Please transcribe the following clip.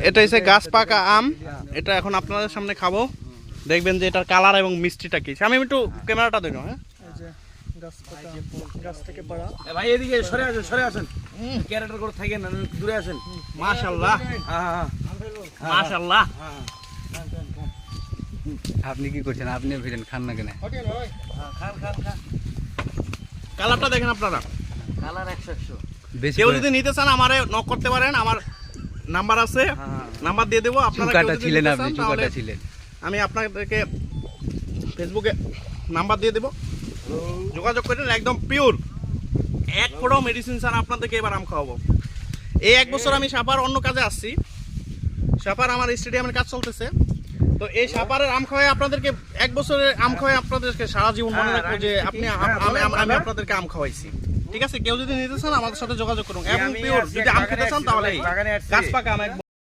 এটা হচ্ছে গাছ পাকা আম। এটা এখন আপনাদের সামনে খাবো, দেখবেন যে এটার কালার এবং মিষ্টিটা কি। আমি একটু ক্যামেরাটা দেখো। হ্যাঁ, গাছ থেকে পড়া ভাই এদিকে সরে আসেন ক্যারেক্টার করে থাকেন না, দূরে আসেন। মাশাআল্লাহ হ্যাঁ মাশাআল্লাহ। আপনি কি করছেন? আপনি ভিড়েন, খান না কেন? খান কালারটা দেখেন আপনারা। কালার 100 বেশি কেউ যদি নিতে চান আমারে নক করতে পারেন, আমার নাম্বার আছে, নাম্বার দিয়ে দেবো। আপনারা কেউ চুকাটা যদি ছিলেন, নিতে আপনি চান তাহলে চুকাটা ছিলেন। আমি আপনাদেরকে ফেসবুকে নাম্বার দিয়ে দেবো, যোগাযোগ করেন। একদম পিওর, এক ফোঁটাও মেডিসিন ছাড়া আপনাদেরকে এবার আম খাওয়াবো। এই 1 বছর আমি সাপার অন্য কাজে আসছি, সাপার আমার স্টেডিয়ামের কাজ চলতেছে। তো এই সাপারের আম খাওয়াই আপনাদেরকে, 1 বছরের আম খাওয়াই আপনাদেরকে সারা জীবন মনে রাখবো যে আপনি আমি আপনাদেরকে আম খাওয়াইছি। ঠিক আছে, কেউ যদি নিতে চান আমাদের সাথে যোগাযোগ করুন। এবং পিওর যদি আম খেতে চান তাহলে বাগানে আসছি। গাছ পাকা আম।